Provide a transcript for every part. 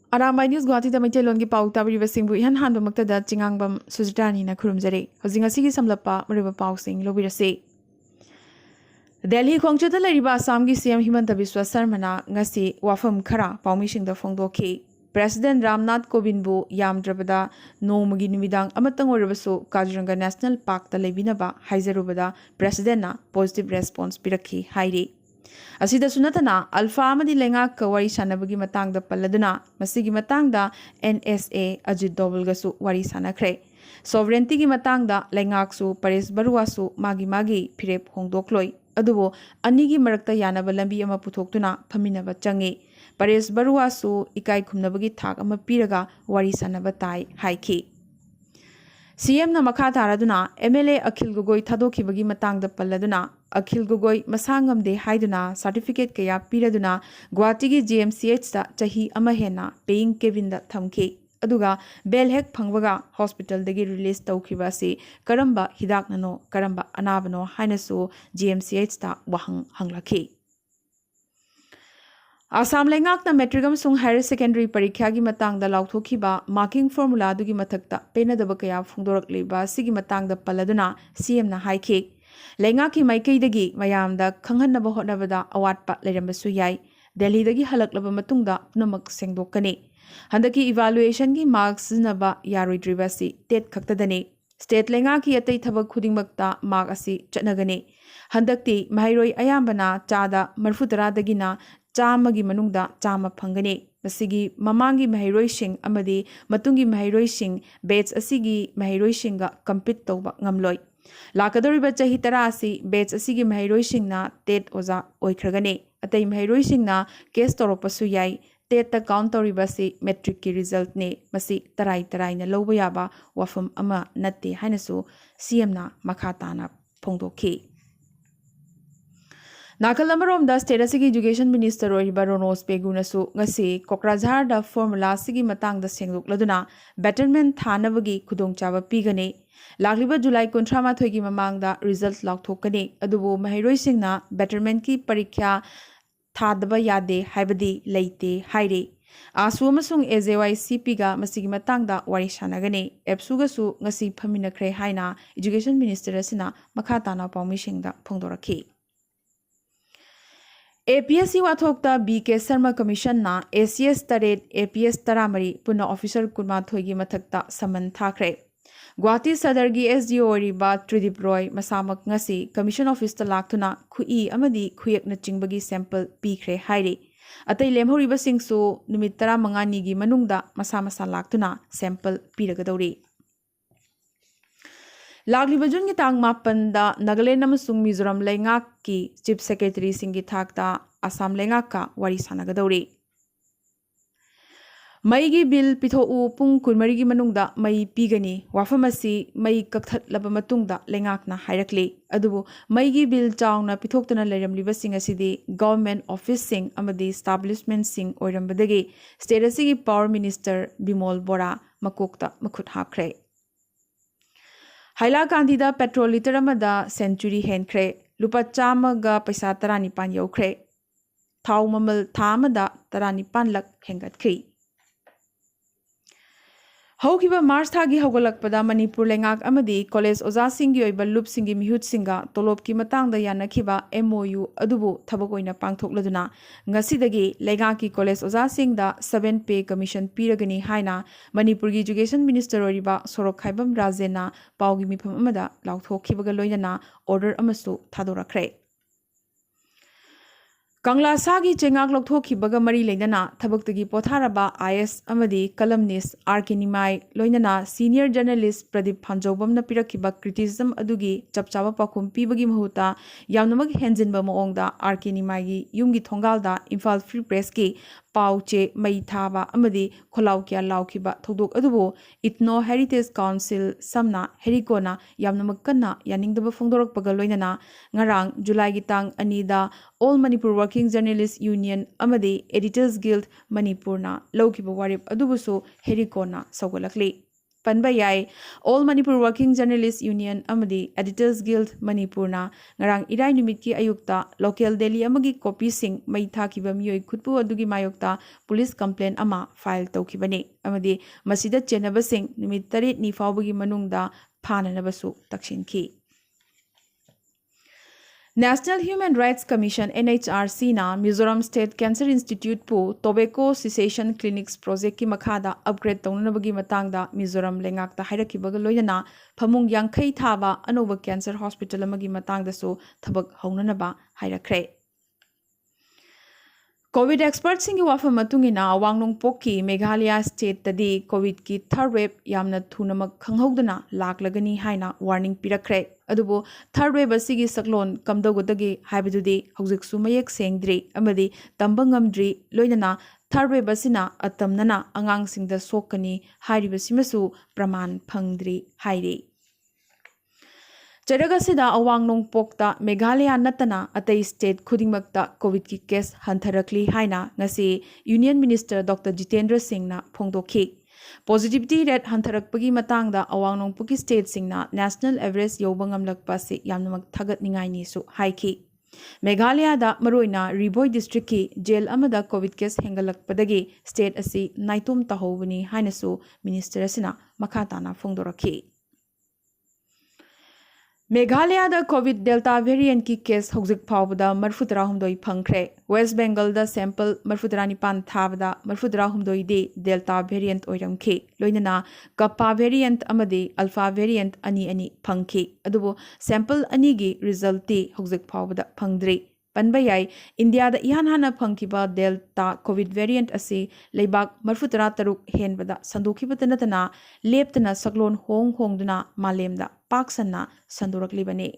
Arambai News Guwahati da Maitelon gi pau tabri sing bu ihan han bamakta da chingangbam sujitani na khurumjare hojing asigi samlapa muriba pau sing lobirase Delhi khongchada lariba Assam gi CM Himanta Biswa Sarmana ngasi wafam khara paumi sing da phongdokhi President Ramnath Kovind bu yamdrabada nomagi numidang amatang orabasu Kaziranga National Park ta lebinaba haijarubada President na positive response pirakhi hairi Asida sunatana alpha amadi lenga kawari sanabagi matang da paladuna masigi matang da NSA Ajit Doval gasu wari sanakre sovereignty gi matang da lengak su Paris Barua su magi phirep hongdokloi adubo anigi marakta yanaba lambi ama puthokuna phaminaba changi Paris Barua su ikai khumnabagi thak ama piraga wari sanaba tai haiki CM na makha taraduna MLA Akhil Gogoi thadokibagi matang da palladuna Akhil Gogoi masangam de haiduna certificate kaya piraduna Guwahati gi GMCH ta chahi ama hena paying cabin da thamki aduga bel hek phangwaga hospital dagi release tawkhiba si karamba hidak nano karamba anabano hainasu GMCH ta wahang hanglakhi Assam lengak na metricum sung higher secondary parikya gi matang da lauthokhiba marking formula dugi mathakta penadaba kaya phungdorak leba sigi matang da paladuna CM na haiki lengak ki maikai dagi mayam da khanghanaba hotnabada awatpa lerambasu yai Delhi dagi halaklaba matungda punamak sengdokani handaki evaluation gi marks naba yaroidriba si tet khaktadani state lengak ki atai thabak khudingmakta mark asi chatnagani handakti mahairoi ayambana chada marfutara dagina Chamagi manungda chama phangani masigi mamangi mahairoi sing amadi matungi mahairoi sing batch asigi mahairoi singa compete tawba ngamloi lakadoriba chahi tara asi batch asigi mahairoi singna tet oza oikragani atai mahairoi singna case toropasu yai tet ta count toriba si metric ki result ne masi tarai na loba yaba wafam ama natte hainasu CM na makhatana phongdokhi Nakalamaromda State Asigi Education Minister Oriba Ronos Pegunasu ngasi Kokrajhar da formula sigi matang da sengluk laduna betterment thanabagi khudongchaba pigani lagliba July 13 gi mamangda result lauthokani adubu mahairoi singna betterment ki parikya thadaba yade haibadi leite haire asu amasung AJYCP ga masigi matangda wari sanagani epsuga su ngasi phaminakre haina Education Minister asina makhatana paumi singda phongdorakhi APSC wathokta BK Sharma Commission na ACS Taret APS Taramari Puna Officer Kurma Thoigi Mathakta Saman Thakre Guwahati Sadar gi SDO Oriba Tridip Roy Masamak ngasi Commission Office ta laktuna khui amadi khuyak na chingbagi sample pikre hairi atai lemhoriba singsu numit 15 gi manungda masa laktuna sample piragadori Lagliba Jun gi tang mapan da Nagaland amasung Mizoram lengak ki Chief Secretary Singi Thakta Assam lengak ka wari sanagadori. Mai gi bill pitho pung kunmari gi manungda mai pigani wafamasi mai kakthat laba matungda lengak na hairakli adubu mai gi bill chawna pithoktana leramliba sing asidi government office sing amadi establishment sing oirambadagi state asigi power minister Bimol Bora makokta makhut hakre Haila Gandhida petrol liter amada century henkre lupa chamaga paisa 19 yaukre thau mamal thamada 19 lak hengatkri Haukiba Mars thagi hogolakpada Manipur lengak amadi college oza singi oiba lup singi mihut singa tolop ki matangda yanakhiba MOU adubu thabakoina pangthokladuna ngasidagi lengak ki college oza singda 7 pay commission piragani haina Manipur gi education minister oriba Sorok Khaibam Rajena paugi mifam amada lauthokhibaga loinana order amasu thadorakre Kangla Sagi Chengak Lokthokhibaga mari leidana thabaktagi potharaba IS amadi columnist Arkinimai loinana senior journalist Pradeep Phanjobam na pirakhiba criticism adugi chapchaba pakhum pibagi mahuta yamnamak henjinba maongda Arkinimai gi yumgi thongalda Imphal Free Press ki pauche mai thaba amadi kholau kya laukhiba thodok adubo Ethno Heritage Council samna herikona yamnamak kanna yaningdaba phongdorak paga loinana ngarang July gi tang anida All Manipur Working Journalists Union amadi Editors Guild Manipur na lawkiba warip adubusu herikona sawgalakli Panba yai, All Manipur Working Journalists Union Amadi, Editors Guild Manipurna, Narang Irai Numiki Ayukta, Local Delhi Amagi Copy Sing, Maita Kibamio Kutpu Adugi Mayokta, Police Complaint Ama, File Tokibane, Amadi, Masida Chenabasing, Nimitari Nifabugi Manungda, Pananabasu, Takshin Ki. National Human Rights Commission NHRC na Mizoram State Cancer Institute pu Tobacco Cessation Clinics Project ki makhada upgrade tawnanabagi matangda Mizoram lengakta hairakibaga loinana phamung yankhai thaba anoba cancer hospital amagi matangda su thabak haunanaba hairakre. COVID experts singi wafam matungina Wangnong Poki Meghalaya State tadi COVID ki third wave yamna thunamak khanghaudana laklagani haina warning pirakre. Adubo third wave asigi saklon kamdogudagi haibadudi haujiksu mayek sengdri amadi tambangamdri loinana third wave asina atamnana angangsingda sokani hairibasimasu praman phangdri hairi. Charagasida Awangnong Pokta Meghalaya Natana Atai State Kudingmakta COVID ki case Hantarakli Haina Ngasi Union Minister Dr. Jitendra Singh na Phongdoki. Positivity rate Hantarakpagi Matangda Awangnong Puki State Singh na National Average Yobangamlakpa se Yamnamak Thagat Ningai ni su Haiki. Meghalaya da Maroina Riboy District ki jail amada COVID case hengalakpadagi state asi Naitum Tahobani Hainasu Minister Asina Makatana Phongdoraki. Meghalaya da COVID Delta variant ki case hojik phawbada marfudra humdoi phangkhre. West Bengal da sample marfudra nipan thabada marfudra humdoi de Delta variant oiramkhe. Loinana Kappa variant amade Alpha variant ani phangkhe. Adubo sample ani gi result te hojik phawbada phangdre. Panbayai India da ihan hana phangkiba Delta COVID variant ase leibak marfudra taruk henbada sandokibatanatana leptana saklon hongduna malemda Paksana Sandurakli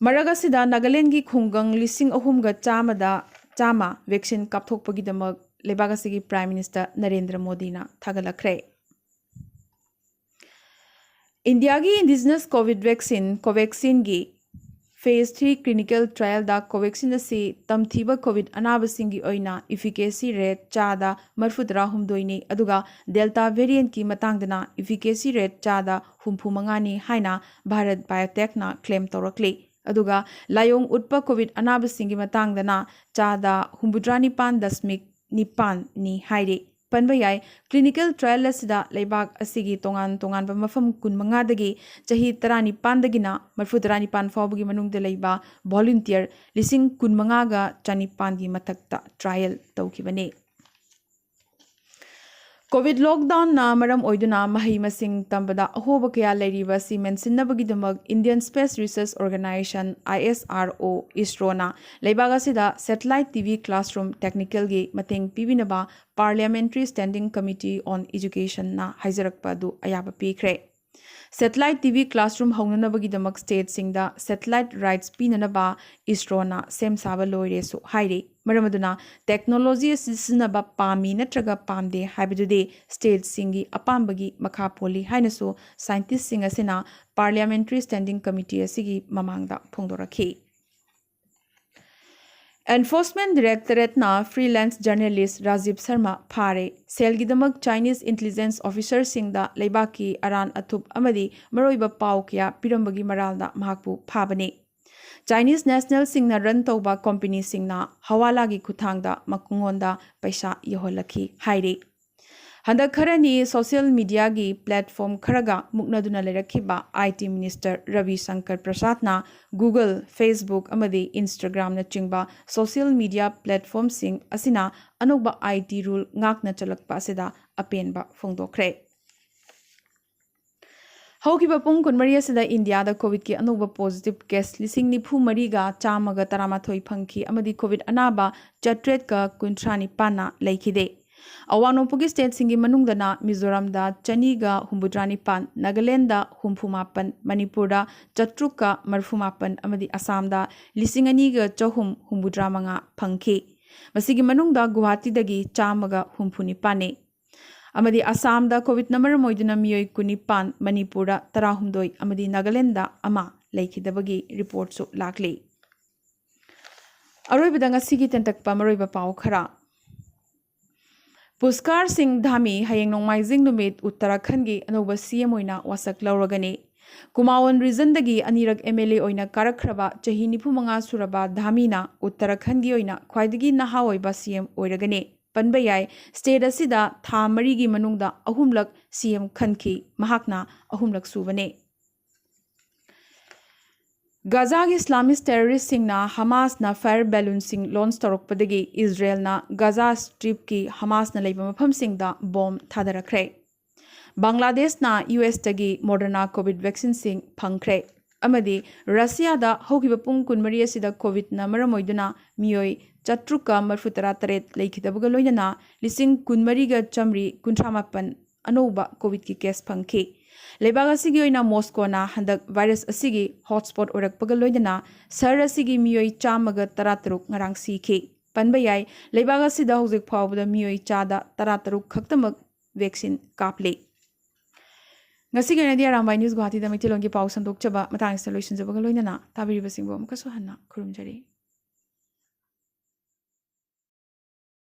Maragasida Nagalengi Kungang Lising Ohumga Chama vaccine Kapthok Pagidamag Lebagasigi Prime Minister Narendra Modi na Tagalakre. Indiagi indigenous COVID vaccine Covaxin gi Phase 3 clinical trial da Covaxin si tamthiba COVID anabasingi oina efficacy rate chada marfudra humdoini aduga Delta variant ki matangdana efficacy rate chada humpumangani haina Bharat Biotech na claim torakli aduga layong utpa COVID anabasingi matangdana chada humbudrani pan dasmik nipan ni hairi Panbayai clinical trial asida leibak asigi tongan mafam kun mangadagi chahi tarani pandagina marfudarani pan fawbugi manungda leiba volunteer lising kun mangaga chani pandi matakta trial tawkibane. COVID lockdown na maram oiduna mahi masing tambada ahoba kaya leiriba si mensinnabagidamag Indian Space Research Organization ISRO ISRO na leibaga sida satellite TV classroom technical gi mateng pibinaba Parliamentary Standing Committee on Education na haizarakpa du ayaba pikre. Satellite TV classroom haunanabagidamak state singda satellite rights pinanaba ISRO na sem saba loire su hairi. Maramaduna technology sisinaba pami natraga pamde haibadude state singi apambagi makapoli hainasu scientist singa sina Parliamentary Standing Committee asigi mamangda phongdoraki. Enforcement Directorate na freelance journalist Rajiv Sharma phare selgidamak Chinese intelligence officer singda leibaki aran athup amadi maroiba pau kya pirambagi maralda mahakpu phabani. Chinese national singna run tauba company singna hawala gi kuthangda makungonda paisa yoholaki haire. Handa kharani social media gi platform kharaga muknaduna lerakhiba IT Minister Ravi Shankar Prasad na Google, Facebook amadi Instagram na chingba social media platform sing asina anokba IT rule ngakna chalakpa asida apenba phongdokre. Haukiba pung kunmari asida India da COVID ki anokba positive case lising ni phu mariga chamaga taramathoi phangki amadi COVID anaba chatret ka kuntrani pana laikide. Awangnong Pugi State singi manungdana Mizoram da Chaniga humbudrani pan, Nagaland da humpumapan, Manipur da Chatruka marfumapan amadi Assam da Lisingani chahum humbudramanga phangki. Masigi manungda Guwahati dagi chamaga humpuni pane. Amadi Assam da COVID number moiduna miyoi kunipan, Manipur da tarahumdoi amadi Nagaland da ama laikidabagi report su lakli. Aroi bidanga sigi tentakpa maroiba pao khara. Puskar Singh Dhami hayeng nongmaizing numit Uttarakhand gi anoba CM oina wasak lauragani. Kumaon region dagi anirak MLA oina karakhraba chahi 95 suraba Dhami na Uttarakhand gi oina khwaidagi naha oiba CM oiragani. Panba yai state asida tha mari gi manungda ahumlak CM khanki mahakna ahumlak subane. Gaza gi Islamist terrorist singna Hamas na fire balloon sing launch torokpadagi Israel na Gaza Strip ki Hamas na leiba mafam singda bomb thadarakre. Bangladesh na US tagi Moderna COVID vaccine sing phangkre. Amadi Russia da hokiba pung kunmari asida COVID na maramoiduna miyoi chatruka marfutara taret leikidabaga loinana lising kunmari ga chamri kuntramapan anoba COVID ki case phangki. Lebaga asigi oina Moscow na handak virus asigi hotspot orakpaga loidana sar asigi miyoi chamaga tarataruk ngarang sikhi. Panba yai lebaga asida hojik phawbada miyoi chada tarataruk khaktamak vaccine kapli. Ngasi gana di Arambai News Guwahati da Maitilon ki pau sandok chaba matang installation jabaga loidana tabiriba singbo mukaso hanna kurumjari.